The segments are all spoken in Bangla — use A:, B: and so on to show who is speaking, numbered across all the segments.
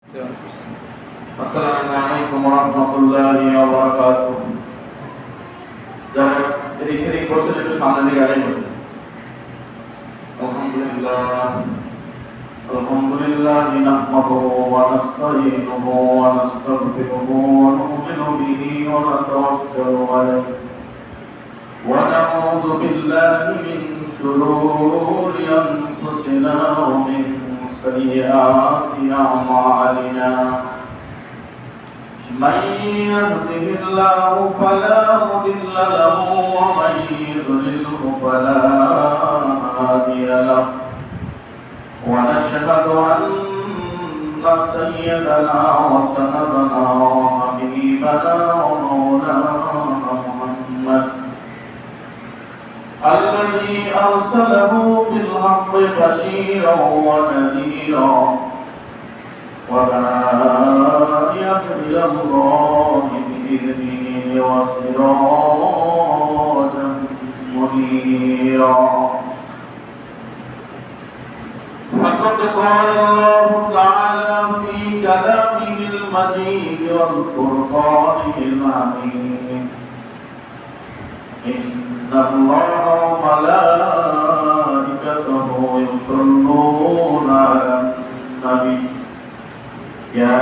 A: আসসালামু আলাইকুম ওয়া রাহমাতুল্লাহি ওয়া বারাকাতুহু। যারা এই শরীক বসে একটু সামনে দিকে আগে বসে। আলহামদুলিল্লাহ নাহমাদুহু ওয়া নাস্তাঈনুহু ওয়া নাস্তাগফিরুহু ওয়া নু'মিনু বিহি ওয়া নাতাওয়াক্কালু আলাইহি ওয়া নাউযু বিল্লাহি মিন শুরুরি আনফুসিনা ওয়া মিন sayyi'ati a'malina. من يهده الله فلا مضل له ومن يضلله فلا هادي له ونشهد أن سيدنا وسندنا وحبيبنا ومولانا محمد الذي أرسله بالحق بشيرا ونذيرا وداعيا إلى الله بإذنه وسراجا منيرا. فقد قال الله تعالى في كلامه المجيد والفرقانه الحميد: إن الله وملائكته يصلون على النبي يا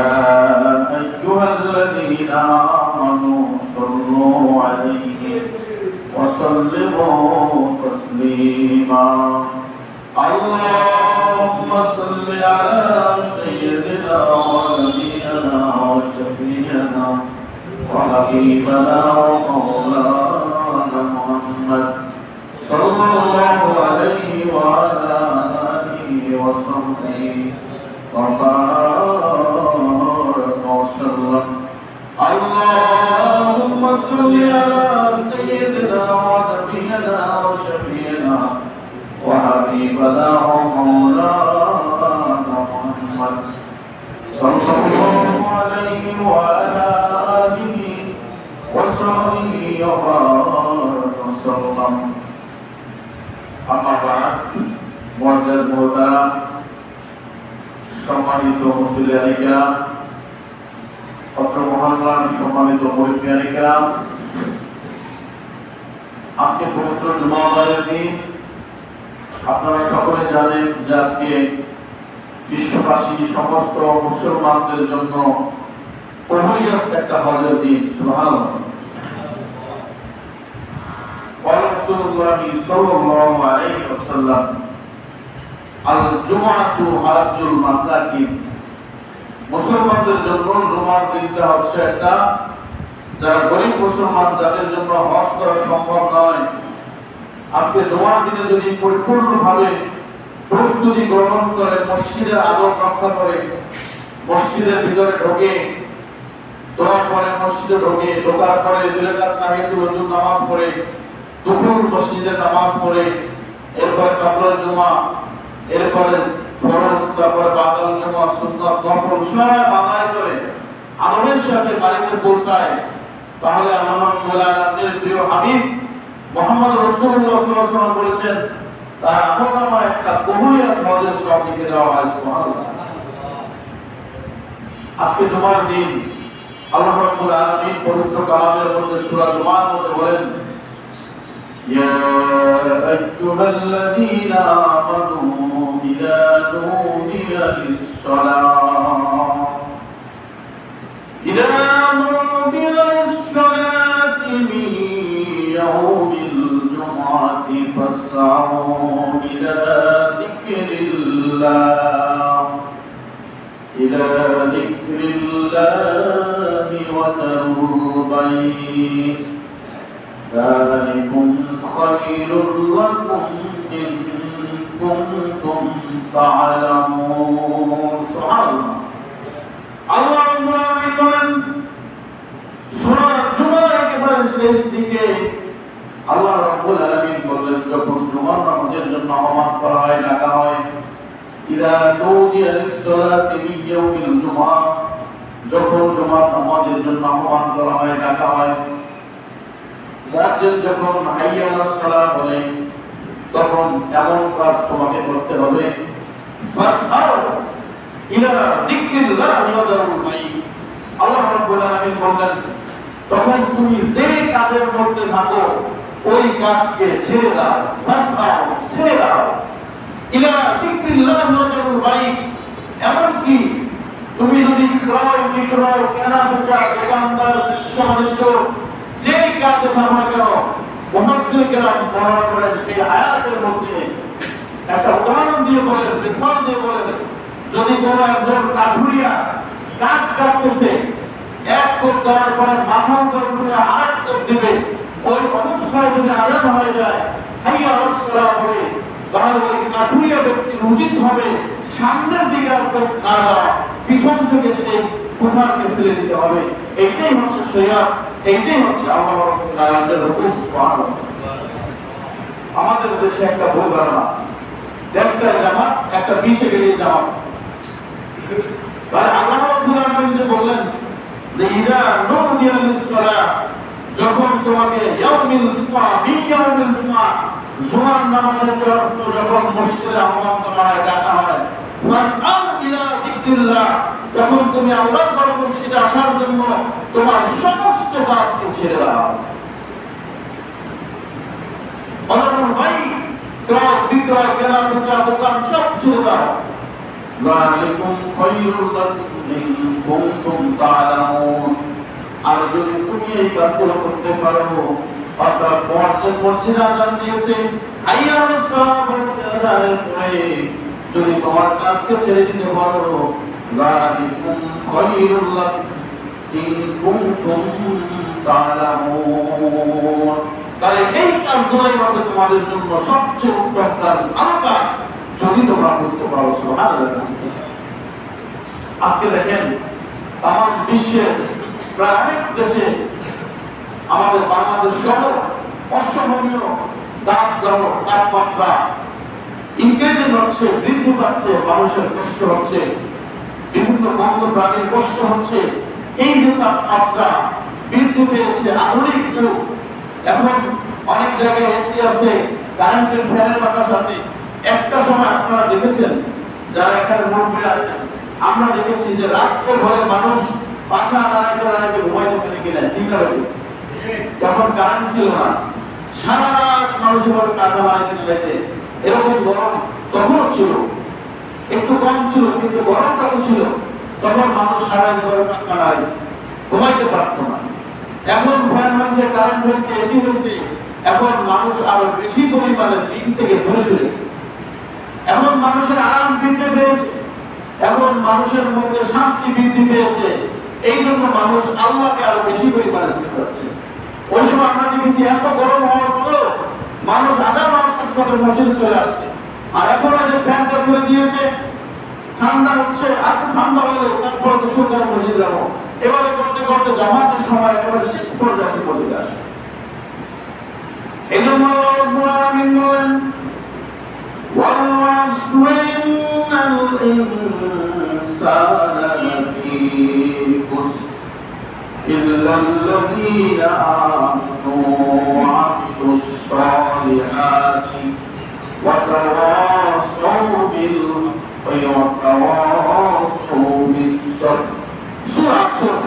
A: أيها الذين آمنوا صلوا عليه وسلموا تسليما. اللهم صل على سيدنا ونبينا وشفيعنا وحبيبنا ومولانا محمد صلى الله عليه وعلى آله وصحبه وبارك وسلم. اللهم صل على سيدنا ونبينا وشفيعنا وحبيبنا ومولانا محمد صلى الله عليه وعلى آله وصحبه وبارك وسلم. أما بعد معزز محترم সম্মানিত মুসলিয়ানিকা, অত্র মহল্লার সম্মানিত মুরিদিয়ানিকা, আজকে পবিত্র জুমাবারের দিন। আপনারা সকলে জানেন যে আজকে বিশ্ববাসী সমস্ত মুসলমানদের জন্য অমূল্য একটা হজের দিন। সুবহানাল্লাহ। রাসূলুল্লাহ সাল্লাল্লাহু আলাইহি ওয়াসাল্লাম আল জুমআতু হাজ্জুল মাসাকিন, মুসলমানদের জন্য জুমার দিনটা হচ্ছে একটা, যারা গরিব মুসলমান যাদের জন্য হজ করা সম্ভব নয়, আজকে জুমার দিনে যদি পরিপূর্ণভাবে প্রস্তুতি গ্রহণ করে, মসজিদের আদব রক্ষা করে, মসজিদের ভিতরে ঢোকে, দোয়া করে, মসজিদে ঢোকে, ঢোকার পরে দুই রাকাত তাহিয়াতুল ওযু নামাজ পড়ে, দুপুর মসজিদে নামাজ পড়ে, এরপর কাবলার জুমা, এরপরে ফরজ, তারপর বাদাল জুমা, সুন্নাত, নফল সব আদায় করে আনন্দের সাথে বাড়িতে পৌঁছায়, তাহলে আমার মোলানাদের প্রিয় হাবিব মুহাম্মদ রাসূলুল্লাহ সাল্লাল্লাহু আলাইহি ওয়াসাল্লাম বলেছেন, তার আমলনামা একটা কবুলিয়াত হজের সওয়াব লিখে দেওয়া হয়। সুবহানাল্লাহ। আজকে জুমার দিন আল্লাহ রাব্বুল আলামিন পবিত্র কালামের মধ্যে সূরা জুমার মধ্যে বলেন, ইয়া আইয়ুহাল্লাযীনা আমানু ইযা নুদিয়া লিস-সালাতি মিন ইয়াউমিল জুমআতি ফাসআউ ইলা যিকরিল্লাহি ওয়া দারুল বাইত যালিকুম খায়রুল লাকুম ইন কুনতুম তা'লামুন। সুবহানাল্লাহ। আল্লাহ রাব্বুল আলামিন বলেন সূরা জুমার একেবারে শেষ দিকে আল্লাহ রাব্বুল আলামিন বলেন, যখন জুমার নামাজের জন্য আহ্বান করা হয়, ডাকা হয়, ইযা নুদিয়া লিস-সালাতি মিন ইয়াউমিল জুমআ, যখন জুমার নামাজের জন্য আহ্বান করা হয়, ডাকা হয়, মুয়াজ্জিন যখন হাইয়া আলাস সালাহ বলে, তখন এমন কাজ তোমাকে করতে হবে, ফাসআউ ইলা যিকরিল্লাহি ওয়া যারুল বাইক। আল্লাহ রাব্বুল আলামিন বলেন, তখন তুমি যে কাজের মধ্যে থাকো ওই কাজকে ছেড়ে দাও, ফাসআউ, ছেড়ে দাও, ইলা যিকরিল্লাহি ওয়া যারুল বাইক। এমনকি তুমি যদি ক্রয় বিক্রয় কেনা বেচা দোকানদার ব্যবসা-বাণিজ্য যে কাজে থাকো না কেন, মুফাসসির কেরাম বর্ণনা করেন এই আয়াতের মধ্যে একটা উদাহরণ দিয়ে বলেন, মিসাল দিয়ে বলেন, যদি কোনো একজন কাঠুরিয়া কাঠ কাটতেছে, এক কোপ দেওয়ার পরে মাথার উপর উঠে আরেক কোপ দিবে, ওই অবস্থায় যদি আজান হয়ে যায়, হাইয়া আলাস সালাহ বলে, তাহলে ওই কাঠুরিয়া ব্যক্তির উচিত হবে সামনের দিকে আর কোপ না দেওয়া, পিছন থেকে সেই কুঠারকে ফেলে দিতে হবে। এইটাই হচ্ছে শরিয়াত, এইটাই হচ্ছে আল্লাহ রাব্বুল আলামিনের হুকুম। সুবহানাল্লাহ। আমাদের দেশে একটা ভুল ধারণা, একটা জামাত, একটা বিশে গেলে জামাত। তাহলে আল্লাহ রাব্বুল আলামিন যে বললেন যে ইজা নুদিয়া লিস-সালাহ, যখন তোমাকে ইয়াউমিল জুমআ, ইয়াউমিল জুমআ, জুমার নামাজের জন্য যখন মসজিদে আহ্বান করা হয়, ডাকা হয়, ফাসআউ ইলা যিকরিল্লাহ, তখন তুমি আল্লাহর ঘর মসজিদে আসার জন্য তোমার সমস্ত কাজকে ছেড়ে দাও। অনারুল বাইক, ক্রয় বিক্রয় কেনা বেচা দোকান সব ছেড়ে দাও। যালিকুম খায়রুল লাকুম ইন কুনতুম তা'লামুন। আর যদি তুমি এই কাজগুলো করতে পারো, অর্থাৎ মসজিদে আযান দিয়েছে, হাইয়া আলাস সালাহ বলছে আযানের পরে, যদি তোমার কাজকে ছেড়ে দিতে পারো, যালিকুম খায়রুল লাকুম ইন কুনতুম তা'লামুন। তাহলে এই কাজগুলোই হবে তোমাদের জন্য সবচেয়ে উত্তম কাজ, ভালো কাজ, যদি তোমরা বুঝতে পারো। সুবহানাল্লাহ। আজকে দেখেন তামাম বিশ্বের প্রায় অনেক দেশে, আমাদের বাংলাদেশ সহ অসহনীয় তাপমাত্রা ইনক্রিজ হচ্ছে, বৃদ্ধি পাচ্ছে, মানুষের কষ্ট হচ্ছে, বিভিন্ন বন্য প্রাণীর কষ্ট হচ্ছে। এই যে তাপমাত্রা বৃদ্ধি পেয়েছে, আধুনিক যুগ, এখন অনেক জায়গায় এসি আছে, কারেন্টের ফ্যানের বাতাস আছে। একটা সময় আপনারা দেখেছেন, যারা এখানে মুরব্বী আছেন, আমরা দেখেছি যে রাত্রে ঘরে মানুষ পাখা দাঁড়াইতে দাঁড়াইতে ঘুমাইতে পারে কিনা, ঠিক না? যখন কারেন্ট ছিল না, সারা রাত মানুষের ঘরে পাখা দাঁড়াইতে দাঁড়াইতে, এরকম গরম তখনও ছিল, একটু কম ছিল কিন্তু গরমটাও ছিল। তখন মানুষ সারা রাত ঘরে পাখা দাঁড়াইছে, ঘুমাইতে পারতো না। এখন ফ্যান হয়েছে, কারেন্ট হয়েছে, এসি হয়েছে, এখন মানুষ আরো বেশি পরিমাণে দিন থেকে ধরে চলেছে। এখন মানুষের আরাম বৃদ্ধি পেয়েছে, এখন মানুষের মধ্যে শান্তি বৃদ্ধি পেয়েছে। এই জন্য মানুষ আল্লাহকে আরো বেশি পরিমাণে ভুলে যাচ্ছে। ওই সময় আমরা দেখেছি এত গরম হওয়ার পরেও মানুষ হাজার মানুষের সাথে মসজিদে চলে আসছে। আর এখন যে ফ্যানটা ছেড়ে দিয়েছে, ঠান্ডা হচ্ছে, আর একটু ঠান্ডা হলে তারপরে তো সুন্দর মসজিদে যাবো, এবারে করতে করতে জামাতের সময় একেবারে শেষ পর্যায়ে এসে মসজিদে আসে। এই জন্য আল্লাহ রাব্বুল আলামিন বলেন, ওয়াল আসরি ইন্নাল ইনসানা লাফী খুসর ইল্লাল্লাযীনা আমানু ওয়া আমিলুস সালিহাতি ওয়া তাওয়াসাউ বিল হাক্কি ওয়া তাওয়াসাউ বিস সাবর। সূরা আসর,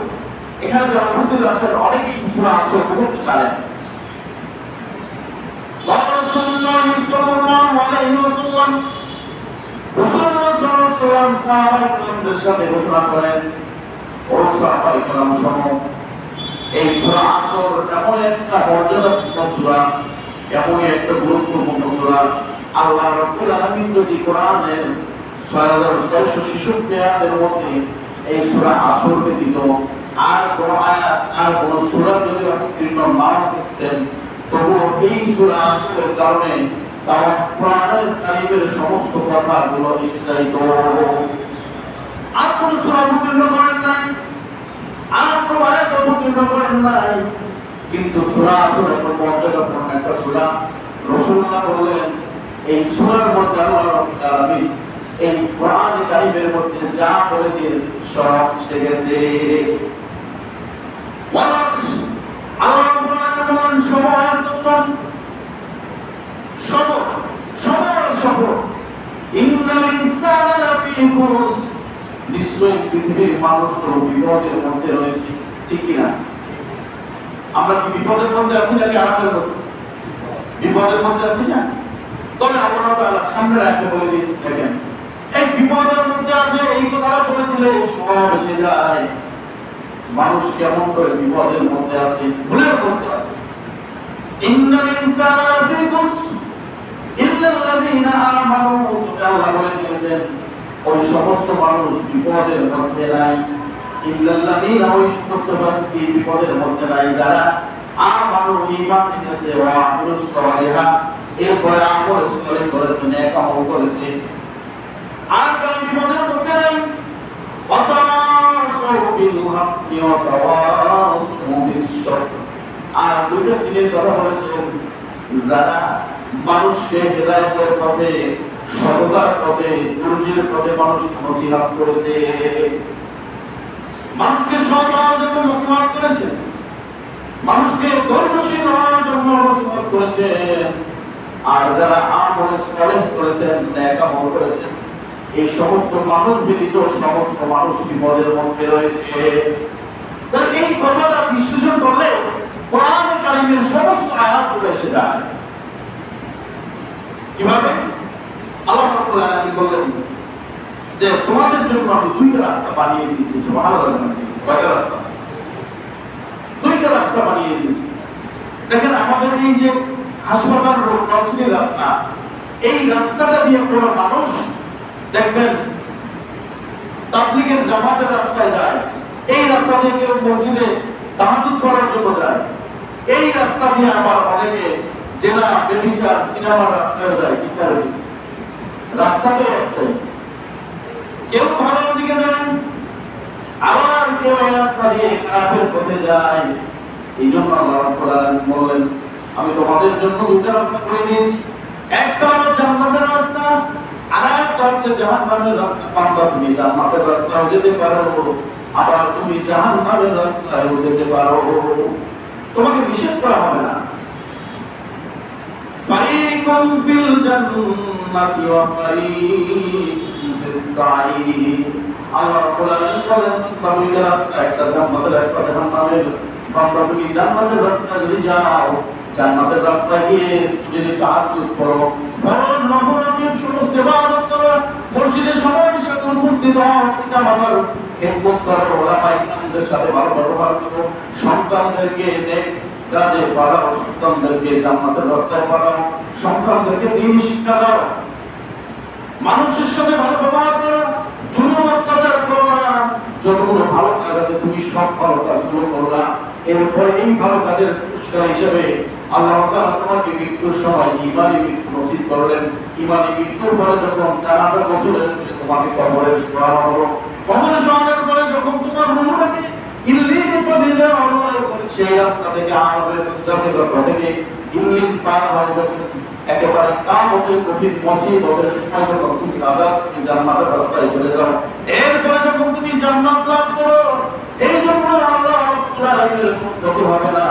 A: এখানে যারা উপস্থিত আছেন অনেকেই সূরা আসর পড়তে জানেন। রাসূলুল্লাহ সাল্লাল্লাহু আলাইহি ওয়াসাল্লাম সাহাবায়ে সাথে ঘোষণা করেন, ও সাহাবায়ে কেরাম শোনো, এই সূরা আসর এমন একটা মর্যাদাপূর্ণ সূরা, এমন একটা গুরুত্বপূর্ণ সূরা। আল্লাহ রাব্বুল আলামিন যদি কোরআনের 6666 আয়াতের মধ্যে এই সূরা আসর ব্যতীত আর কোন আয়াত আর কোন সূরা যদি অবতীর্ণ না করতেন, তবুও এই সূরা আসরের কারণে তার কোরআনের কারিমের সমস্ত কথাগুলো এসে যাইত। আর কোন সূরা অবতীর্ণ করেন নাই, আর কোন আয়াত অবতীর্ণ করেন নাই, কিন্তু সূরা আসর এত মর্যাদাপূর্ণ একটা সূরা। রাসূলুল্লাহ বললেন, এই সূরার মধ্যে আল্লাহ রাব্বুল আলামিন এই কোরআন কারিমের মধ্যে যা বলে দিয়েছে সব এসে গেছে। আল্লাহ রাব্বুল আলামিন সময়ের কসম, সময়ের শপথ, ইন্নাল ইনসানা লাফী খুসর, নিশ্চয়ই পৃথিবীর মানুষ বিপদের মধ্যে রয়েছে, ঠিক কিনা? আমরা কি বিপদের মধ্যে আছি নাকি আরামের মধ্যে? বিপদের মধ্যে আছি না? তবে আল্লাহ তাআলা সামনে রাখতে বলে দিয়েছেন, দেখেন এই বিপদের মধ্যে আছে, এই কথাটা বলে দিলে সব এসে যায়। মানুষ কেমন করে বিপদের মধ্যে আছে, ভুলের মধ্যে আছে। ইন্নাল ইনসানা লাফি খুসর ইল্লাল্লাযীনা আমানু, আল্লাহ বলে দিয়েছেন ওই সমস্ত মানুষ বিপদের মধ্যে নাই, ইল্লাল্লাযীনা, ওই সমস্ত ব্যক্তি বিপদের মধ্যে নাই যারা আমানু, ঈমান এনেছে, ওয়া আমিলুস সালিহাত, এরপরে আমল সালেহ করেছে, নেক আমল করেছে, আর তারা বিপদের মধ্যে নাই। ওয়াতাওয়াসাউ বিল হাক্কি ওয়া তাওয়াসাউ বিস সবর। আর দুইটা শ্রেণীর কথা বলেছেন, যারা মানুষকে হেদায়েতের পথে, সততার পথে, ধৈর্যের পথে মানুষকে নসিহত করেছে, মানুষকে সৎ হওয়ার জন্য নসিহত করেছে, মানুষকে ধৈর্যশীল হওয়ার জন্য নসিহত করেছে। আর যারা আমল সালেহ করেছেন, নেক আমল করেছেন, এই সমস্ত মানুষ ব্যতীত সমস্ত মানুষ বিপদের মধ্যে রয়েছে। এই কথাটা বিশ্লেষণ করলে কোরআনে কারীমের সমস্ত আয়াতগুলো এসে যায়। কিভাবে? আল্লাহ রাব্বুল আলামিন বললেন যে তোমাদের জন্য আমি দুইটা রাস্তা বানিয়ে দিয়েছি। সুবহানাল্লাহ। কয়টা রাস্তা? দুইটা রাস্তা বানিয়ে দিয়েছি। দেখেন আমাদের এই যে হাসপাতাল রোড ক্রসিংয়ের রাস্তা, এই রাস্তাটা দিয়ে কোনো মানুষ দেখবেন তাবলীগের জামাতের রাস্তায় যায়, এই রাস্তা দিয়ে কেউ মসজিদে তাহাজ্জুদ করার জন্য যায়, এই রাস্তা দিয়ে আবার অনেকে জেনা, ব্যভিচার, সিনেমার রাস্তায় যায়। কি কারণে? রাস্তা তো একটাই, কেউ ভালোর দিকে যায়, আবার কেউ এই রাস্তা দিয়ে খারাপের পথে যায়। এই জন্য আল্লাহ রাব্বুল আলামিন বললেন আমি তোমাদের জন্য দুইটা রাস্তা করে দিয়েছি, একটা হলো জান্নাতের রাস্তা, আর একটা হচ্ছে জাহান্নামের রাস্তা। বান্দা তুমি জান্নাতের রাস্তায় যেতে পারো, আবার তুমি জাহান্নামের রাস্তায় যেতে পারো, তোমাকে নিষেধ করা হবে না। ফারিকুন ফিল জান্নাতি ওয়া ফারিকুন ফিস সাঈর। আল্লাহ রাব্বুল আলামিন বলেন দুইটা রাস্তা, একটা জান্নাতের, একটা জাহান্নামের। বান্দা তুমি জান্নাতের রাস্তায় যদি যাও, জান্নাতের রাস্তায় গিয়ে যদি তাহাজ্জুদ করো, ফরজ নফল সমস্ত ইবাদত করো, মসজিদে সময়ের সাথে উপস্থিত হও, পিতামাতার খেদমত করো, ওলামায়ে কিরামদের সাথে ভালো ব্যবহার করো, সন্তানদেরকে নেক কাজে পাঠাও, সন্তানদেরকে জান্নাতের রাস্তায় পাঠাও, সন্তানদেরকে দ্বীন শিক্ষা দাও, মানুষের সাথে ভালো ব্যবহার করো, জুলুম অত্যাচার করো না। যতগুলো ভালো কাজ আছে তুমি সব ভালো কাজগুলো করলা। এরপর এই ভালো কাজের পুরস্কার হিসেবে আল্লাহ তাআলা তোমাকে মৃত্যুর সময় ঈমানি মৃত্যু নসিব করলেন। ঈমানি মৃত্যুর পরে যখন জানাজা গোসলের তোমাকে কবরে শোয়ানো হলো, কবরে শোয়ানোর পরে যখন তোমার রূহটাকে ইল্লিনে পাঠিয়ে দেওয়া হলো, এরপরে সেই রাস্তা থেকে আমাদের জাতির রাস্তা থেকে ইল্লিন পার হয়ে যাবে, একেবারে কিয়ামতের কঠিন মুসিবতের সময় যখন তুমি আযাব থেকে জান্নাতের রাস্তায় চলে যাও, এরপরে যখন তুমি জান্নাত লাভ করো, এই জন্য আল্লাহ রাব্বুল আলামিনের ক্ষতি হবে না,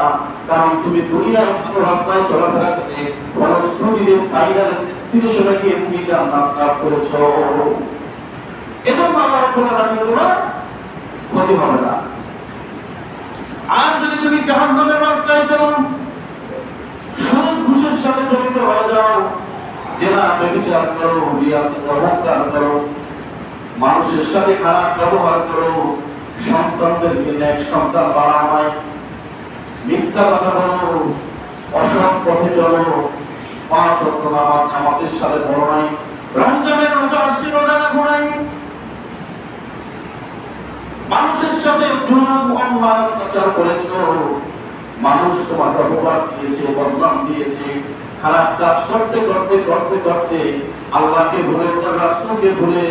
A: কারণ তুমি দুনিয়ার ভালো রাস্তায় চলাফেরা করে ফলশ্রুতিতে ফাইনাল ডেস্টিনেশনে গিয়ে তুমি জান্নাত লাভ করেছো। এজন্য আল্লাহ রাব্বুল আলামিনের কোনো ক্ষতি হবে না। আর যদি তুমি জাহান্নামের রাস্তায় চলো, সুদ ঘুষের সাথে জড়িত হয়ে যাও, জেনা, ব্যভিচার করো, রিয়াত, অহংকার করো, মানুষের সাথে খারাপ ব্যবহার করো, সন্তানদেরকে নেক সন্তান বানাও নাই, মিথ্যা কথা বলো, অসৎ পথে চলো, পাঁচ ওয়াক্ত নামাজ জামাতের সাথে পড়ো নাই, রমজানের রোজা আসছে রোজা রাখো নাই, মানুষের সাথে জুলুম, অন্যায়, অত্যাচার করেছো, মানুষ তোমাকে অপবাদ দিয়েছে, বদনাম দিয়েছে, খারাপ কাজ করতে করতে করতে করতে আল্লাহকে ভুলে, তার রাসূলকে ভুলে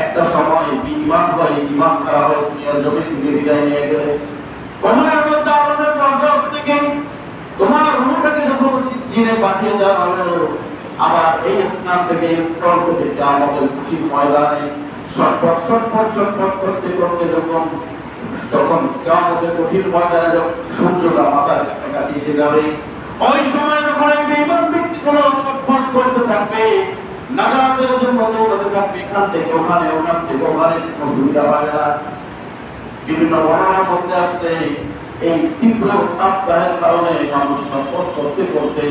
A: একটা সময় ঈমান হয়, ঈমান খারাপ হয়, দুনিয়ার জমি থেকে বিদায় নিয়ে গেলে কবরের মধ্যে আল্লাহর বরকত থেকে তোমার রূহটাকে যখন সিজ্জিনে পাঠিয়ে দেওয়া হলো, আবার এই স্থান থেকে এই স্থল থেকে কিয়ামতের কঠিন ময়দানে ছটফট ছটফট ছটফট করতে করতে যখন কিয়ামতের কঠিন ময়দানে যখন সূর্যটা মাথার কাছাকাছি এসে যাবে, ওই সময় যখন এই বেঈমান ব্যক্তিগুলো ছটফট করতে থাকবে, নাজাতের জন্য দৌড়াতে থাকবে, এখান থেকে ওখানে, ওখান থেকে ওখানে, কোনো সুবিধা পাবে না। বিভিন্ন বর্ণনার মধ্যে আসছে এই তীব্র তাপদাহের কারণে মানুষ সফর করতে করতে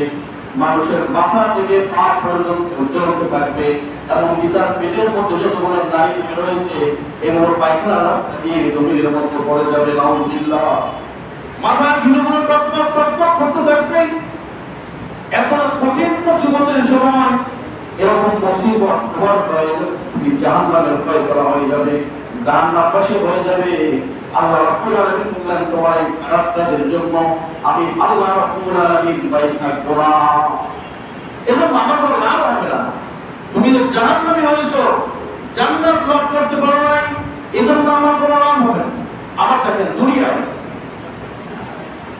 A: মানুষের মাথা থেকে পা পর্যন্ত জ্বলতে থাকবে, এবং তার পেটের মধ্যে যতগুলো নারী রয়েছে এগুলো পায়খানা রাস্তা দিয়ে জমির মধ্যে পড়ে যাবে। নাউযুবিল্লাহ। মাথার ঘিলুগুলো টকটক টকটক করতে থাকবে। এত কঠিন মুসিবতের সময় এরকম মুসিবত হওয়ার পরে জাহান্নামের ফয়সালা হয়ে যাবে, জাহান্নামবাসী হয়ে যাবে। আল্লাহ রাব্বুল আলামিন বললেন, তোমার এই খারাপ কাজের জন্য আমি আল্লাহ রাব্বুল আলামিন ভয় থাকবো না। এজন্য আমার কোনো লাভ হবে না। তুমি যে জাহান্নামী হয়েছো, জান্নাত লাভ করতে পারো নাই, এজন্য আমার কোনো লাভ হবে না। আমার দেখেন দুনিয়ায়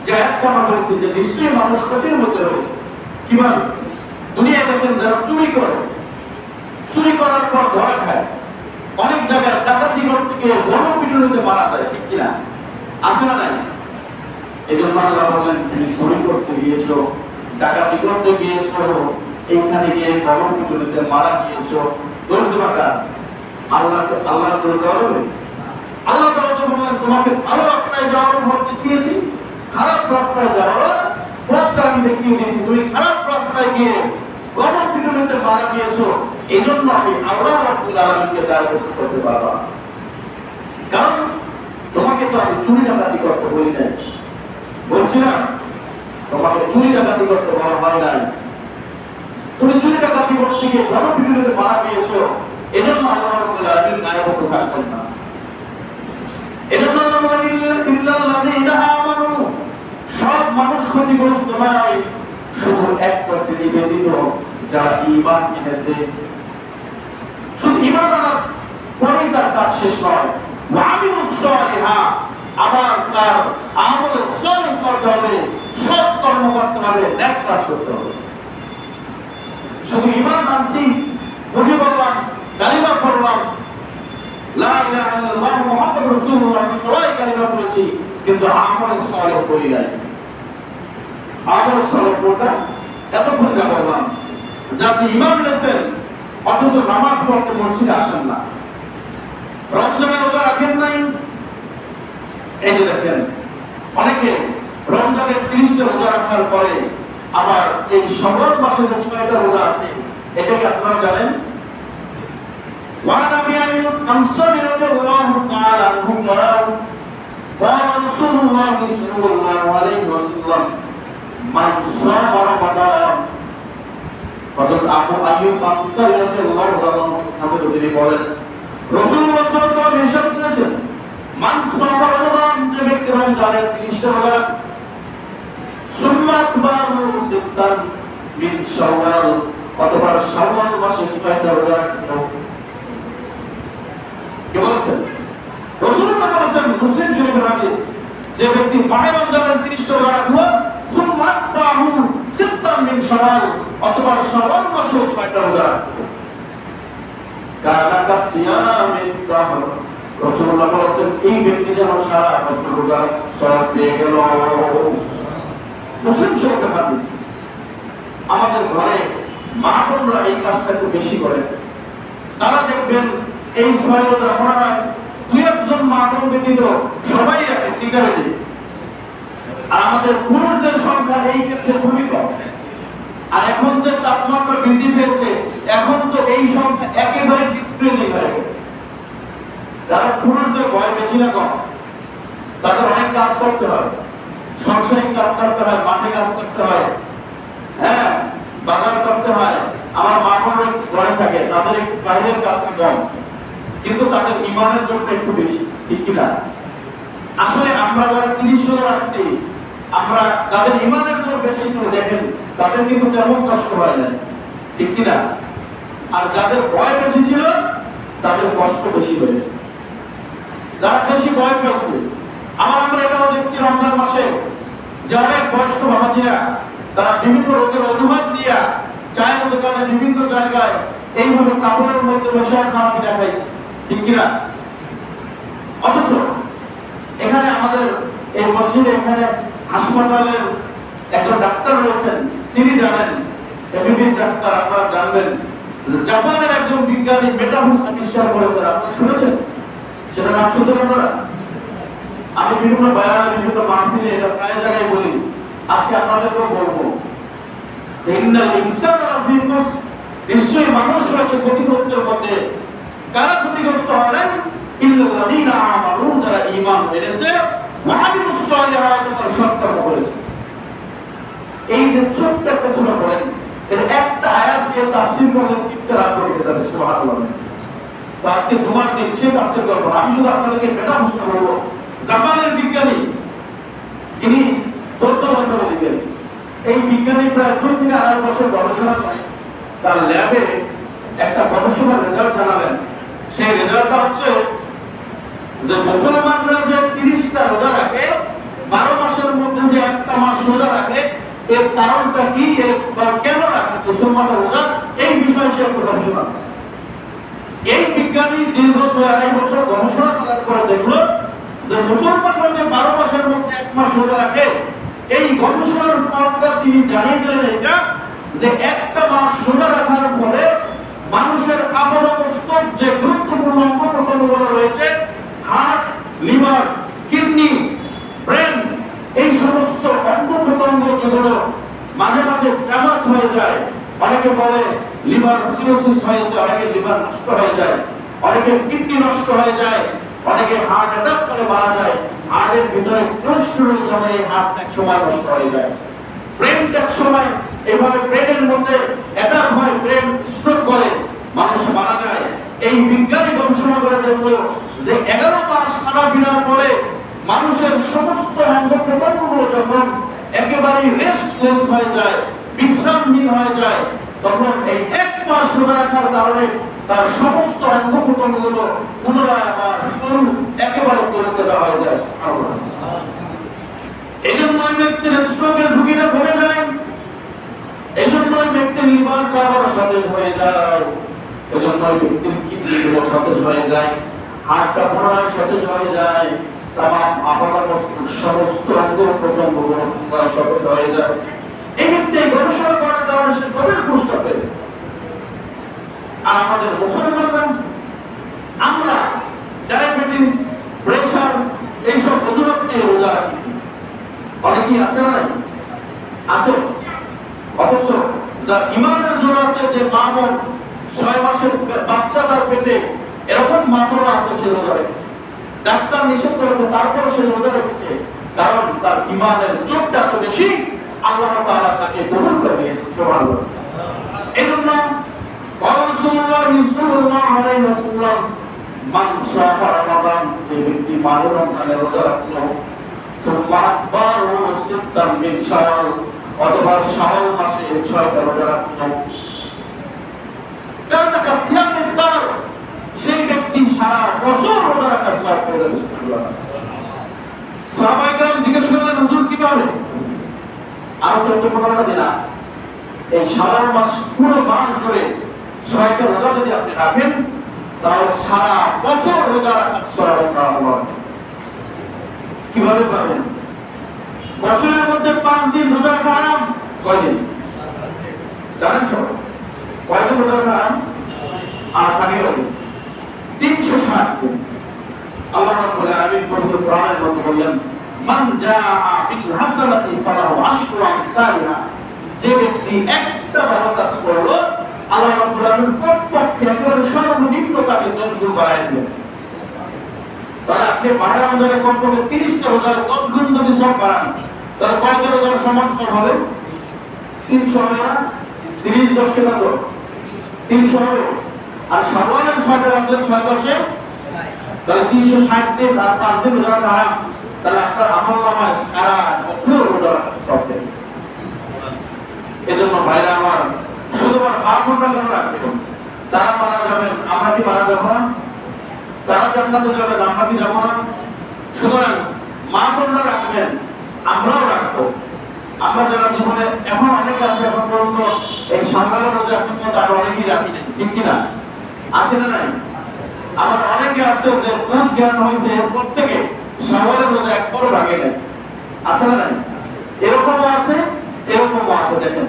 A: যে একটা বলেছে যে নিশ্চয়ই মানুষ ক্ষতির মধ্যে রয়েছে। কিভাবে? দুনিয়ায় দেখেন যারা চুরি করে, চুরি করার পর ধরা খায়, অনেক জায়গায় ডাকাতি করতে গিয়ে গণপিটুনিতে মারা যায়, ঠিক কিনা? আছে না নাই? এই জন্য আল্লাহ বললেন, তুমি চুরি করতে গিয়েছো, ডাকাতি করতে গিয়েছো, এইখানে গিয়ে গণপিটুনিতে মারা গিয়েছো, দোষ দেবা কার? আল্লাহকে। আল্লাহ দোষ দেওয়া হবে? আল্লাহ তাআলা তো বললেন, তোমাকে ভালো রাস্তায় যাওয়ার পথ দেখিয়েছি, খারাপ রাস্তায় যাওয়ার পথটা আমি দেখিয়ে দিয়েছি। তুমি খারাপ রাস্তায় গিয়ে গণপিটুনিতে মারা গিয়েছো, এই জন্য আমি আল্লাহ রাব্বুল আলামিনকে দায়বদ্ধ করতে পারবো না। কারণ তোমাকে তো আমি চুরি ডাকাতি করতে বলি নাই, বলছি না? তোমাকে চুরি ডাকাতি করতে বলা হয় নাই। তুমি চুরি ডাকাতি করতে গিয়ে গণপিটুনিতে মারা গিয়েছো, এই জন্য আল্লাহ রাব্বুল আলামিন দায়বদ্ধ থাকবেন না। এজন্য আল্লাহ বলেন, ইল্লাল্লাযীনা আমানু, সব মানুষ ক্ষতিগ্রস্ত নয়, শুধু একটা শ্রেণী ব্যতীত যারা ঈমান এনেছে। শুধু ঈমান আনার পরেই তার কাজ শেষ নয়, ওয়া আমিলুস সালিহাত, আবার তার আমল সালিহ করতে হবে, সৎ কর্ম করতে হবে, নেক কাজ করতে হবে। শুধু ঈমান আনছি, মুখে বললাম, কালিমা পড়লাম, লা ইলাহা ইল্লাল্লাহ মুহাম্মাদুর রাসূলুল্লাহ, সবাই কালিমা পড়েছি, কিন্তু আমল সালিহ করি নাই। আমল সালিহ কোনটা? এতক্ষণ যা বললাম যে আপনি ঈমান এনেছেন অথচ নামাজ পড়তে মসজিদে আসেন না, রমজানের রোজা রাখেন নাই। এই যে দেখেন, অনেকে রমজানের 30টা রোজা রাখার পরে আবার এই শাওয়াল মাসে যে 6টা রোজা আছে, এটা কি আপনারা জানেন? وعن ابي ايوب الانصاري رضي الله تعالى عنه قال رسول الله صلى الله عليه وسلم من صام رمضان, হযরত আবু আইয়ুব আনসারী রাদিয়াল্লাহু তাআলা তিনি বলেন, রাসূলুল্লাহ সাল্লাল্লাহু আলাইহি ওয়াসাল্লাম ইরশাদ করেছেন, মান সাম রমাদান, যে ব্যক্তি রমজানের 30টা রোজা রাখে, সুম্মা আতবাহু সিত্তান মিন শাওয়াল, অথবা শাওয়াল মাসে 6টা রোজা রাখলো। কে বলেছেন? রাসূলুল্লাহ বলেছেন, মুসলিম শরীফের হাদিস, যে ব্যক্তি মাহে রমজানের 30টা রোজা রাখলো, সুম্মা আতবাহু সিত্তান মিন শাওয়াল, অথবা শাওয়াল মাসে 6টা রোজা রাখলো, কানা কাসিয়ামিন দাহর, রাসূলুল্লাহ বলেছেন এই ব্যক্তি যেন সারা বছর রোজা সওয়াব পেয়ে গেল। মুসলিম শরীফের হাদিস। আমাদের ঘরে মা বোনরা এই কাজটা একটু বেশি করে। তারা দেখবেন এই 6 রোজা মনে হয় 2-1 মা বোন ব্যতীত সবাই রাখে, ঠিক আছে? আর আমাদের পুরুষদের সংখ্যা এই ক্ষেত্রে খুবই কম। আর এখন যে তাপমাত্রা বৃদ্ধি পেয়েছে, এখন তো এই সংখ্যা একেবারে ডিসক্রিজিং হয়ে গেছে। যারা পুরুষদের বয়স বেশি না কম, তাদের অনেক কাজ করতে হয়, সাংসারিক কাজ করতে হয়, মাঠে কাজ করতে হয়, হ্যাঁ, বাজার করতে হয়। আমার মা বোনরা ঘরে থাকে, তাদের একটু বাইরের কাজটা কম, কিন্তু তাদের ঈমানের জোরটা একটু বেশি, ঠিক কিনা? আসলে আমরা যারা 30 রোজা রাখছি, আমরা যাদের ঈমানের জোর বেশি ছিল, দেখেন তাদের কিন্তু তেমন কষ্ট হয় না, ঠিক কিনা? আর যাদের ভয় বেশি ছিল, তাদের কষ্ট বেশি হয়েছে। যারা বেশি ভয় পেয়েছে, আমরা এটাও দেখছি রমজান মাসে যে অনেক বয়স্ক বাবাজিরা তারা বিভিন্ন রোগের অজুহাত দিয়া চায়ের দোকানে বিভিন্ন জায়গায় এইভাবে কাপড়ের মধ্যে বসে খাওয়া দেখাইছে, ঠিক কিনা? অথচ এখানে আমাদের এই মসজিদে, এখানে হাসপাতালের একজন ডাক্তার রয়েছেন, তিনি জানেন, এমবিবিএস ডাক্তার, আপনারা জানবেন জাপানের একজন বিজ্ঞানী মেটাভার্স আবিষ্কার করেছেন, আপনারা শুনেছেন? সেটা নাম শুনছেন আপনারা? আমি বিভিন্ন বয়ানে বিভিন্ন মাহফিলে এটা প্রায় জায়গায় বলি, আজকে আপনাদেরকেও বলবো। ইন্নাল ইনসানা লাফী খুসর, নিশ্চয়ই মানুষ রয়েছে ক্ষতিগ্রস্তের মধ্যে। কারা ক্ষতিগ্রস্ত হয় না? ইল্লাল্লাযীনা আমানু, যারা ঈমান এনেছে, ওয়া আমিলুস সালিহাত, তারা সৎকর্ম করেছে। এই যে ছোট্ট একটা ছোট বলেন, এর একটা আয়াত দিয়ে তাফসীর করলে 3টা রাত হয়ে যাবে, সুবহানাল্লাহ। তো আজকে জুমার দিন সে তাফসীর করব না, আমি শুধু আপনাদেরকে এটা প্রশ্ন করব। জাপানের বিজ্ঞানী, ইনি বৌদ্ধ ধর্মের বিজ্ঞানী। এই বিজ্ঞানী প্রায় 2 থেকে 2.5 বছর গবেষণা করে তার ল্যাবে একটা গবেষণার রেজাল্ট জানালেন। সেই রেজাল্টটা হচ্ছে যে মুসলমানরা যে 30টা রোজা রাখে, 12 মাসের মধ্যে যে একটা মাস রোজা রাখে, এর কারণটা কি, এর কেন রাখে মুসলমানরা রোজা, এই বিষয়ে সে একটা গবেষণা করে। এই বিজ্ঞানী দীর্ঘ 2.5 বছর গবেষণা করার পরে দেখলো যে মুসলমানরা যে 12 মাসের মধ্যে এক মাস রোজা রাখে, এই গবেষণার ফলটা তিনি জানিয়ে দিলেন এটা, যে একটা মাস রোজা রাখার ফলে মানুষের আপাদমস্তক যে গুরুত্বপূর্ণ অঙ্গ প্রত্যঙ্গগুলো রয়েছে, হার্ট, লিভার, কিডনি, ব্রেন, এই সমস্ত অঙ্গ প্রত্যঙ্গ যেগুলো মাঝে মাঝে ড্যামেজ হয়ে যায়, অনেকে বলে লিভার সিরোসিস হয়েছে, অনেকে লিভার নষ্ট হয়ে যায়, অনেকে কিডনি নষ্ট হয়ে যায়, অনেকে হার্ট অ্যাটাক করে মারা যায়, হার্টের ভিতরে কোলেস্টেরল জমে হার্ট এক সময় নষ্ট হয়ে যায়, ব্রেন এক সময় এভাবে ব্রেনের মধ্যে অ্যাটাক হয়, ব্রেন স্ট্রোক করে মানুষ মারা যায়। এই বিজ্ঞানী গবেষণা করে দেখলো যে 11 মাস খানা পিনার পরে মানুষের সমস্ত অঙ্গ প্রত্যঙ্গগুলো যখন একেবারে রেস্টলেস হয়ে যায়, বিশ্রামহীন হয়ে যায়, তখন এই 1 মাস রোজা রাখার কারণে তার সমস্ত অঙ্গ প্রত্যঙ্গগুলো পুনরায় আবার শুরু একেবারে করে দেওয়া হয়ে যায়। এই জন্য ওই ব্যক্তির স্ট্রোকের ঝুঁকিটা কমে যায়, এই জন্য ওই ব্যক্তির লিভারটা আবার সতেজ হয়ে যায়, এই জন্য ওই ব্যক্তির কিডনিগুলো সতেজ হয়ে যায়, হার্টটা পুনরায় সতেজ হয়ে যায়, তামাম আপাদমস্তক সমস্ত অঙ্গ প্রত্যঙ্গগুলো সতেজ হয়ে যায়। এই ব্যক্তি গবেষণা করার কারণে সে গভীর পুরস্কার পেয়েছে। আর আমাদের মুসলমানরা, আমরা ডায়াবেটিস, প্রেসার, এইসব অজুহাত নিয়ে রোজা রাখি। অনেকেই আছে না? আছে। অথচ যার ইমানের জোর আছে, যে মা বোন 6 মাসের বাচ্চা তার পেটে, এরকম মা বোন আছে, সে রোজা রেখেছে। ডাক্তার নিষেধ করেছে, তারপর সে রোজা রেখেছে, কারণ তার ইমানের জোরটা এত বেশি, আল্লাহ তাআলা তাকে কবুল করে নিয়েছে। সুবহানাল্লাহ। এজন্য রাসূলুল্লাহ সাল্লাল্লাহু আলাইহি ওয়াসাল্লাম, মান সামা রমাদান, যে ব্যক্তি মাহে রমজানে রোজা রাখলো, সুম্মা আতবারু সিত্তাম মিন শাওয়াল, অথবা শাওয়াল মাসে 6টা রোজা রাখলো, কানা কাসিয়ামিদ দার, সেই ব্যক্তি সারা বছর রোজা রাখার সওয়াব পেয়ে যাবে। সুবহানাল্লাহ। সাহাবায়ে কেরাম জিজ্ঞেস করলেন, হুজুর কিভাবে? আরো 14-15টা দিন আছে, এই শাওয়াল মাস পুরো মাস জুড়ে 6টা রোজা যদি আপনি রাখেন, তাহলে সারা বছর রোজা রাখার সওয়াব পাবেন। কিভাবে পাবেন? বছরের মধ্যে 5 দিন রোজা রাখা হারাম। কয়দিন জানেন সবাই? কয়দিন রোজা রাখা হারাম? আর থাকে 360 দিন। আল্লাহ রাব্বুল আলামিন পবিত্র কোরআনের মধ্যে বলেন, মান জাআ বিল হাসানাতি ফালাহু আশরু আমসালিহা, যে ব্যক্তি একটা ভালো কাজ করলো, আল্লাহ রাব্বুল আলামিন কমপক্ষে একেবারে সর্বনিম্ন তাকে 10 গুণ বাড়ায় দিবেন। তাহলে আপনি মাহে রমজানে কমপক্ষে 30টা রোজার 10 গুণ যদি সওয়াব বাড়ান, তাহলে কয়টা রোজার সমান সওয়াব হবে? 300 হবে না? 30 10 কে কত? 300 হবে। আর শাওয়ালের 6টা রাখলে 6 10 তাহলে 360 দিন আর 5 দিন রোজা রাখা হারাম। তাহলে আপনার আমলনামায় সারা বছর রোজা রাখার সওয়াব দেবে। এজন্য ভাইরা আমার, শুধুমাত্র মা বোনরা কেন রাখবেন? তারা মারা যাবেন, আমরা কি মারা যাব না? তারা জান্নাতে যাবেন, আমরা কি যাব না? সুতরাং মা বোনরা রাখবেন, আমরাও রাখবো। আমরা যারা জীবনে এখন অনেকে আছে, এখন পর্যন্ত এই সকালের রোজা পর্যন্ত তারা অনেকেই রাখি, ঠিক কিনা? আছে না নাই? আমার অনেকে আছে যে বুঝ জ্ঞান হয়েছে এরপর থেকে শাওয়ালের রোজা একবারও ভাগে নাই। আছে না নাই? এরকমও আছে, এরকমও আছে। দেখেন,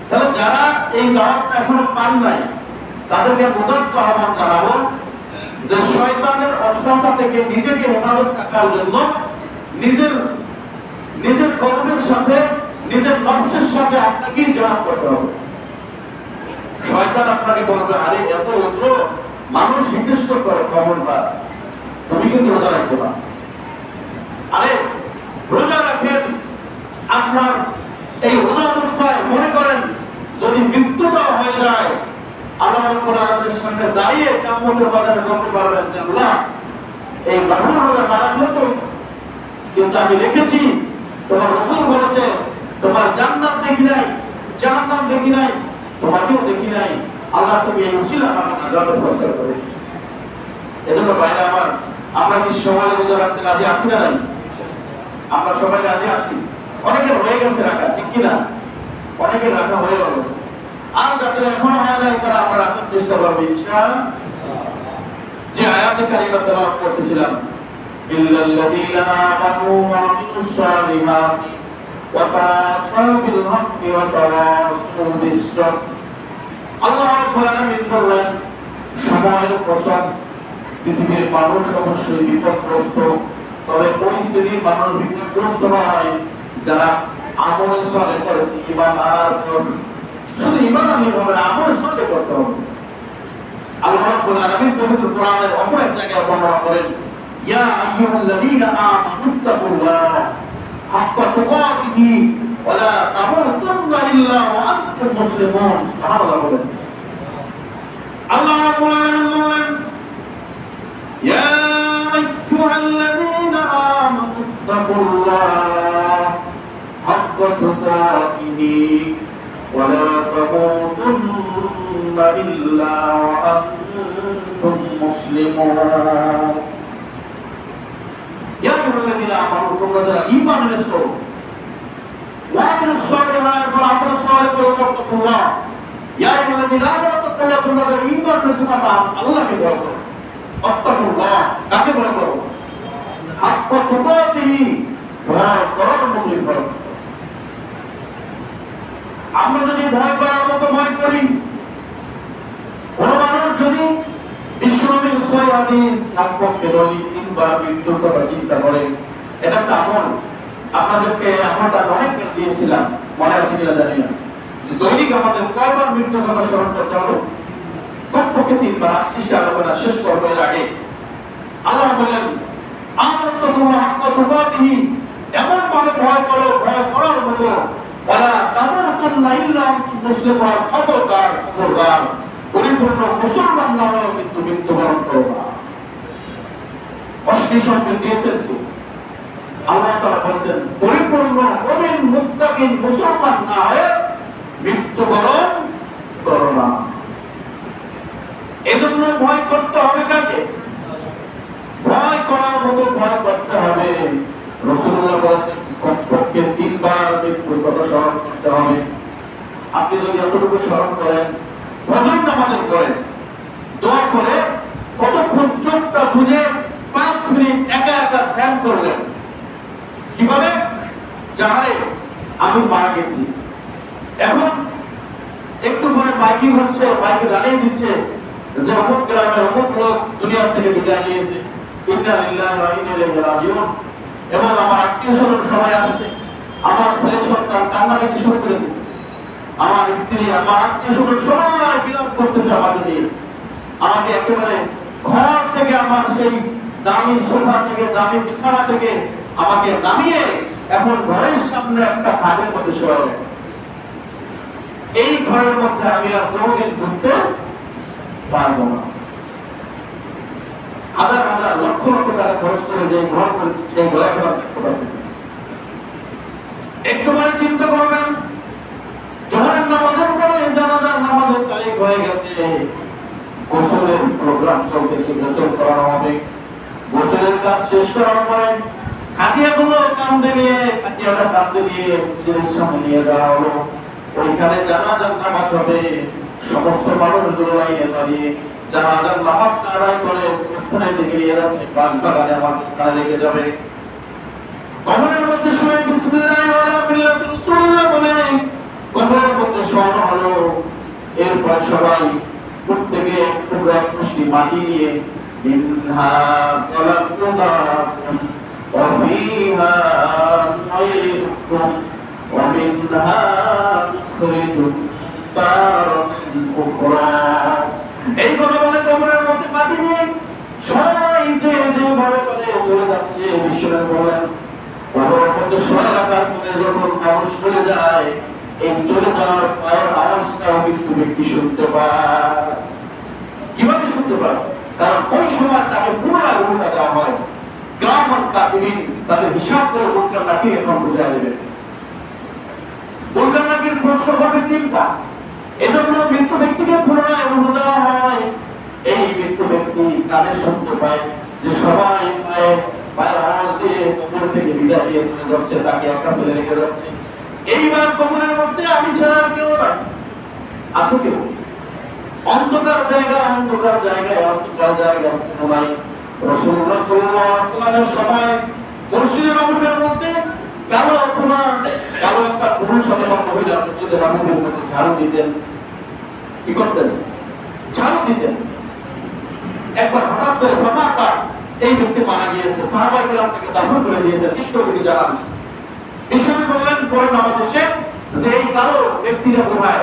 A: তাহলে যারা এই দাওয়াতটা এখনো পান নাই, তাদেরকে উদাত্ত আহ্বান জানাবো যে শয়তানের অসংখ্য থেকে নিজেকে হেফাজত রাখার জন্য নিজের নিজের কর্মের সাথে নিজের নফসের সাথে আপনাকেই জবাব করতে হবে। শয়তান আপনাকে বলবে, আরে এত রৌদ্র, মানুষ জিজ্ঞেস করে খবরদার, তুমি কিন্তু রোজা রাখতে না। আরে রোজা রাখেন, আপনার এই রোজা অবস্থায় মনে করেন যদি মৃত্যুটা হয়ে যায়, আল্লাহ রাব্বুল আলামিনের সামনে দাঁড়িয়ে কিয়ামতের বাজারে বলতে পারবেন যে আল্লাহ, এই বাহুর রোজা না রাখলে তো, কিন্তু আমি রেখেছি, তোমার রাসূল বলেছে তোমার জান্নাত দেখি নাই, জাহান্নাম দেখি নাই, তোমাকেও দেখি নাই, আল্লাহ তুমি এই উসিলা আমাকে নাজাতের ফয়সালা করে। এজন্য ভাইরা আমার, আমরা কি সবাই রোজা রাখতে রাজি আছি না নাই? আমরা সবাই রাজি আছি। অনেকের হয়ে গেছে রাখা, ঠিক কিনা? অনেকের রাখা হয়ে গেছে। আর যাদের এখনো হয় নাই তারা আমরা রাখার চেষ্টা করবো ইনশাআল্লাহ। যে আয়াতে কারিমা তেলাওয়াত করতেছিলাম, ইল্লাল্লাযীনা আমানু ওয়া আমিলুস সালিহাতি ওয়া তাওয়াসাউ বিল হাক্কি ওয়া তাওয়াসাউ বিস সাবর। আল্লাহ রাব্বুল আলামিন বললেন, সময়ের কসম, পৃথিবীর মানুষ অবশ্যই বিপদগ্রস্ত, তবে ওই শ্রেণীর মানুষ বিপদগ্রস্ত নয় যারা আমল সালেহ করেছে, ঈমান আনার পর। শুধু ঈমান আনলে হবে না, আমল সালেহ করতে হবে। আল্লাহ রাব্বুল আলামিন পবিত্র কোরআনের অপর এক জায়গায় বর্ণনা করেন, ইয়া আইয়ুহাল্লাযীনা আমানুত্তাকুল্লাহ হাক্কা তুকাতিহি ওয়া লা তামুতুন্না ইল্লা ওয়া আনতুম মুসলিমুন। সুবহানাল্লাহ বলেন। আল্লাহ রাব্বুল আলামিন বলেন, ইয়া আইয়ুহাল্লাযীনা আমানুত্তাকুল্লাহ হাক্কা তুকাতিহি ওয়া লা তামুতুন্না ইল্লা ওয়া আনতুম মুসলিমুন। ইয়া আইয়ুহাল্লাযীনা আমানু, তোমরা যারা ঈমান এনেছো, ওয়া আমিলুস সালিহাতি, তোমরা আমল সালেহ করেছো, তাকুল্লাহ। ইয়া আইয়ুহাল্লাযীনা আমানু তাকুল্লাহ, তোমরা যারা ঈমান এনেছো, তোমরা আল্লাহকে ভয় করো। তাকুল্লাহ, কাকে ভয় করো? হাক্কা তুকাতিহি, ভয় করার মতো ভয়। আমরা যদি ভয় করার মতো ভয় করি, কোন মানুষ যদি বিশ্বনবীর সহিহ হাদিস সম্পর্কে দৈনিক 3 বার মৃত্যুর কথা চিন্তা করেন, এটা একটা আমল। আপনাদেরকে আমলটা অনেক দিয়েছিলাম, মনে আছে কিনা জানি না, যে দৈনিক আমাদের কয়বার মৃত্যুর কথা স্মরণ করতে হবে? কমপক্ষে 3 বার। আসছে আলোচনা শেষ করবো এর আগে আল্লাহ বলেন, আমানুত্তাকুল্লাহ হাক্কা তুকাতিহি, এমন ভাবে ভয় করো, ভয় করার মতো, ওয়ালা তামুতুন্না ইল্লা আনতুম মুসলিমুন, খবরদার খবরদার, পরিপূর্ণ মুসলমান না হয়ে কিন্তু মৃত্যুবরণ করো না। অশ্লীল সংকেত দিয়েছেন তো আল্লাহ তাআলা বলেছেন, পরিপূর্ণ মুমিন মুত্তাকিন মুসলমান না হয়ে মৃত্যুবরণ করো না। এজন্য ভয় করতে হবে কাকে? ভয় করার মতো ভয় করতে হবে। রাসূলুল্লাহ বলেছেন, কমপক্ষে 3 বার মৃত্যুর কথা স্মরণ করতে হবে। আপনি যদি এতটুকু স্মরণ করেন, ফজর নামাজের পরে দোয়া করে কতক্ষণ চোখটা বুজে 5 মিনিট একা একা ধ্যান করলেন, কিভাবে? যাহারে আমি মারা গেছি, এখন একটু পরে মাইকিং হচ্ছে, মাইকে জানিয়ে দিচ্ছে যে অমুক গ্রামের অমুক লোক দুনিয়া থেকে বিদায় নিয়েছে, ইন্না লিল্লাহি ওয়া ইন্না ইলাইহি রাজিউন। এবং আমার আত্মীয়স্বজন সবাই আসছে, আমার ছেলে সন্তান কান্নাকাটি শুরু করে দিয়েছে, আমার স্ত্রী, আমার আত্মীয়স্বজন সবাই বিলাপ করতেছে আমাকে নিয়ে। আমাকে একেবারে ঘর থেকে, আমার সেই দামি সোফা থেকে, দামি বিছানা থেকে আমাকে নামিয়ে এখন ঘরের সামনে একটা খাটের মধ্যে শোয়া গেছে। এই ঘরের মধ্যে আমি আর কোনোদিন ঘুরতে পারবো না। হাজার হাজার লক্ষ লক্ষ টাকা খরচ করে যে ঘর করেছি, সেই ঘরে এখন একটুখানি চিন্তা করবেন, জোহরের নামাজের পরে জানাজার নামাজের তারিখ হয়ে গেছে, গোসলের প্রোগ্রাম চলতেছে, গোসল করানো হবে। গোসলের কাজ শেষ করার পরে খাটিয়াগুলো কান্দে নিয়ে, খাটিয়াটা কান্দে নিয়ে মসজিদের সামনে নিয়ে যাওয়া হলো। ওইখানে জানাজার নামাজ হবে, সমস্ত মানুষগুলো লাইনে দাঁড়িয়ে জানাজার নামাজটা আদায় করে স্থানে দিকে নিয়ে যাচ্ছে, বাগানে আমার কানে লেগে যাবে। কবরের মধ্যে শুয়ে বিসমিল্লাহি ওয়া আলা মিল্লাতি রাসূলিল্লাহ বলে কবরের মধ্যে শোয়ানো হলো। এরপর সবাই প্রত্যেকে টুকরা মুষ্টি মাটি নিয়ে মিনহা খলাকনাকুম ওয়া ফিহা নুঈদুকুম ওয়া মিনহা নুখরিজুকুম তারাতান উখরা। এই কথা বলে কবরের মধ্যে মাটি দিয়ে সবাই যে ভাবে করে চলে যাচ্ছে। বিশ্বনাথ বলেন কবরের মধ্যে সবাই রাখার পরে যখন মানুষ চলে যায়, এই চলে যাওয়ার পায়ের আওয়াজটাও কিন্তু ব্যক্তি শুনতে পায়। কিভাবে শুনতে পায়? কারণ ওই সময় তাকে পুনরায় উল্টা দেওয়া হয়। গ্রামার কাতিবিন তাদের হিসাব করে উল্টা নাকি এখন বুঝাই দেবে। উল্টা নাকির প্রশ্ন করবে তিনটা। এজন্য মৃত্যু ব্যক্তিকে পুনরায় উল্টা দেওয়া হয়। এই মৃত্যু ব্যক্তি কানে শুনতে পায় যে সবাই পায়ের আওয়াজ দিয়ে কবর থেকে বিদায় দিয়ে চলে যাচ্ছে, তাকে একটা ফেলে রেখে যাচ্ছে। এইবার কবরের মধ্যে আমি ছাড়া আর কেউ নাই, আছে কেউ? অন্ধকার জায়গায় অন্ধকার নাই। রাসূলুল্লাহ সাল্লাল্লাহু আলাইহি ওয়াসাল্লামের সময় মসজিদে নববীর মধ্যে কালো একটা পুরুষ অথবা মহিলা মসজিদে নববীর মধ্যে ঝাড়ু দিতেন। কি করতেন? ঝাড়ু দিতেন। একবার হঠাৎ করে ফাঁকা এই ব্যক্তি মারা গিয়েছে, সাহাবায়ে কেরাম তাকে দাফন করে দিয়েছেন। বিশ্বনবী জানান, বিশ্বনবী বললেন পরে নামাজ শেষে যে এই কালো ব্যক্তিরা কোথায়?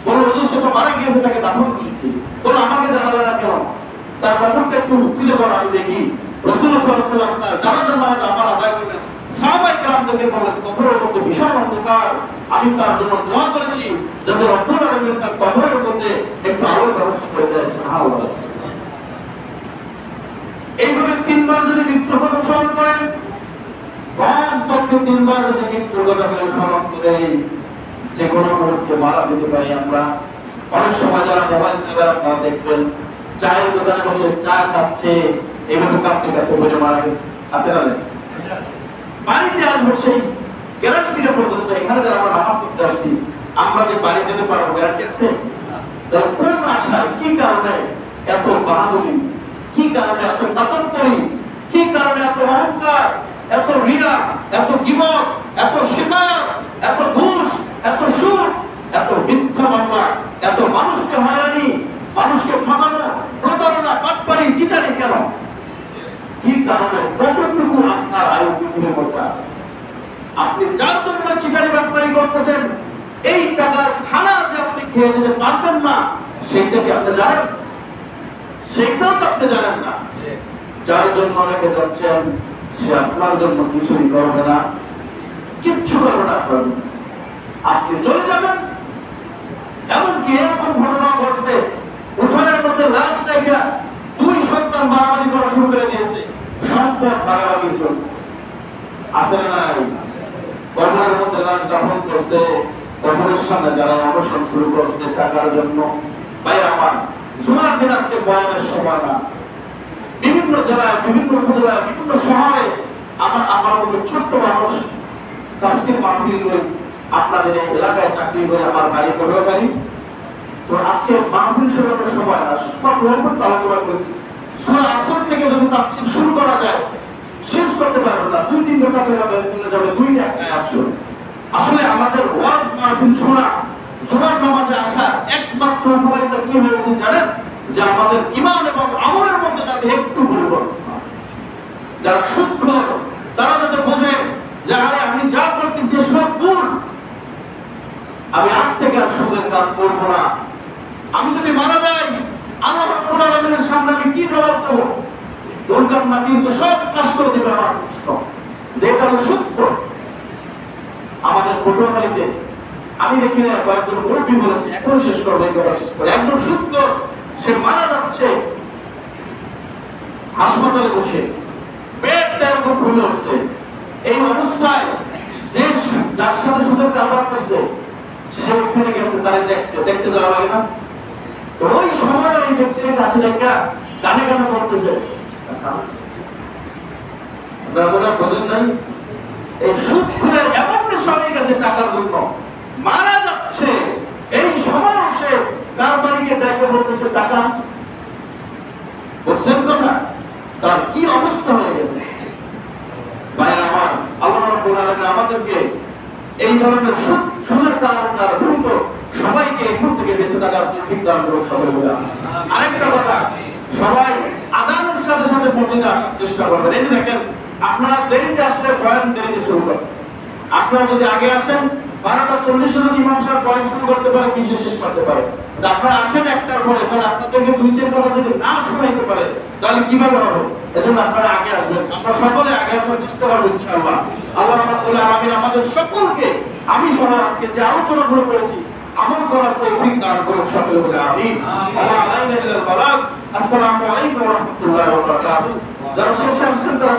A: বলল হুজুর সে তো মারা গিয়েছে, তাকে দাফন করেছি। বলল আমাকে জানালে না কেন? তার কবরটা একটু খুঁজে করো, আমি দেখি। রাসূলুল্লাহ সাল্লাল্লাহু আলাইহি ওয়াসাল্লাম তার জানাজার নামাজ আবার আদায় করলেন। সাহাবায়ে কেরামদেরকে বললেন কবরের মধ্যে বিশাল অন্ধকার, আমি তার জন্য দোয়া করেছি যাতে রব্বুল আলামিন তার কবরের মধ্যে একটু আলোর ব্যবস্থা করে দেয়। সুবহানাল্লাহ। এইভাবে তিনবার যদি মৃত্যুর কথা স্মরণ করেন, কমপক্ষে তিনবার যদি মৃত্যুর কথা স্মরণ করে, যে কোনো মুহূর্তে মারা যেতে পারি আমরা। অনেক সময় যারা মোবাইল চালায় আপনারা দেখবেন চায়ের দোকানে বসে চা খাচ্ছে, এইভাবে কাঁপতে কাঁপতে বলে মারা গেছে। আছে না? বাড়িতে আসবো সেই গ্যারান্টিটা পর্যন্ত, এখানে যারা আমরা নামাজ পড়তে আসছি আমরা যে বাড়ি যেতে পারবো গ্যারান্টি আছে? কোন আশায়, কি কারণে এত বাহাদুরি, কি কারণে এত তাকব্বুরি, কি কারণে এত অহংকার, এত রিয়া, এত গীবত, এত শিকায়ত, এত ঘুষ, এত সুদ, এত মিথ্যা মামলা, এত মানুষকে হয়রানি, মানুষকে ঠকানো, প্রতারণা, বাটপারি, চিটারি কেন? কি কারণে? কতটুকু আপনার আয়ু পৃথিবীর মধ্যে আছে? আপনি যার জন্য চিটারি বাটপারি করতেছেন, এই টাকার খানা যে আপনি খেয়ে যেতে পারবেন না, সেইটা কি আপনি জানেন? সেইটাও তো আপনি জানেন না। যার জন্য অনেকে যাচ্ছেন, সে আপনার জন্য কিছুই করবে না, কিচ্ছু করবে না আপনার জন্য। আপনি চলে যাবেন। এমনকি এরকম ঘটনা ঘটছে, উঠোনের মধ্যে লাশ রেখে দুই সন্তান মারামারি করা শুরু করে দিয়েছে সম্পদ ভাগাভাগির জন্য। আছে না নাই? কবরের মধ্যে লাশ দাফন করছে, কবরের সামনে যারা অনশন শুরু করছে টাকার জন্য। ভাই আমার, জুমার দিন আজকে বয়ানের সময় না। বিভিন্ন জেলায়, বিভিন্ন উপজেলায়, বিভিন্ন শহরে আমার মতো ছোট্ট মানুষ তাফসীর মাহফিল করে আপনাদের এই এলাকায় চাকরি করে আমার বাড়ি পড়ুয়ারি। তো আজকে মাহফিল শুরুর সময় না, শুধুমাত্র আলোচনা করেছি সূরা আসর থেকে যদি তাফসীর শুরু করা যায় শেষ করতে পারবেন না। 2-3 ঘন্টা চলে যাবে দুইটা আয়াত শুনে। আসলে আমাদের ওয়াজ মাহফিল শোনা, জুমার নামাজে আসা একমাত্র উপকারিতা কি হয়েছে জানেন? যে আমাদের ঈমান এবং আমলের মধ্যে যাতে একটু পরিবর্তন হয়। যারা সূক্ষ্ম তারা যাতে বোঝে যে আরে আমি যা করতেছি সব ভুল, আমি আজ থেকে আর সুদের কাজ করব না। আমি যদি মারা যাই আল্লাহ রাব্বুল আলামিনের সামনে আমি কি জবাব দেব? দরকার না কিন্তু সব কাজ করে দেবে আমার কষ্ট, যেটা হলো সত্য। আমাদের পটুয়াখালীতে আমি দেখি না, কয়েকজন মুরব্বী বলেছে, এখন শেষ করবো এই কথা শেষ করে। একজন সূত্র সে মারা যাচ্ছে হাসপাতালে বসে, পেটটা এরকম ফুলে উঠছে। এই অবস্থায় যে যার সাথে সুদের কারবার করছে সে ওখানে গেছে, তারা দেখতে যাওয়া লাগে না? তো ওই সময় ওই ব্যক্তির কাছে দেখা কানে কানে করতেছে। আপনারা বোঝেন নাই? এই সুদ খুনের এমন নেশা হয়ে গেছে টাকার জন্য, মারা যাচ্ছে এই সময় সে কারবারিকে ডেকে বলতেছে টাকা। বুঝছেন তো না তার কি অবস্থা হয়ে গেছে? ভাইরা আমার, আল্লাহ রাব্বুল আলামিন আমাদেরকে এই ধরনের সুদের কারণে যারা দ্রুত সবাইকে এখন থেকে বেঁচে থাকার তৌফিক দান করুন সকলে বলে আমিন। আরেকটা কথা, সবাই আযানের সাথে সাথে মসজিদে আসার চেষ্টা করবেন। এই যে দেখেন, আপনারা দেরিতে আসলে বয়ান দেরিতে শুরু করেন। আপনারা যদি আগে আসেন 12:40 যদি ইমাম সাহেব বয়ান শুরু করতে পারে, বিশেষ শেষ করতে পারে। আপনারা আসেন একটার পরে, তাহলে আপনাদেরকে 2-4 কথা যদি না শোনাইতে পারে তাহলে কিভাবে হবে? এজন্য আপনারা আগে আসবেন। আমরা সকলে আগে আসার চেষ্টা করব ইনশাআল্লাহ। আল্লাহ রাব্বুল আলামিন আমাদের সকলকে, আমি সহ আজকে যে আলোচনাগুলো করেছি, আমল করার তৌফিক দান করুন সকলে বলে আমিন। আলাইনা ইল্লাল বালাগ। আসসালামু আলাইকুম ওয়া রাহমাতুল্লাহি ওয়া বারাকাতুহু। যারা শেষে আসছেন তারা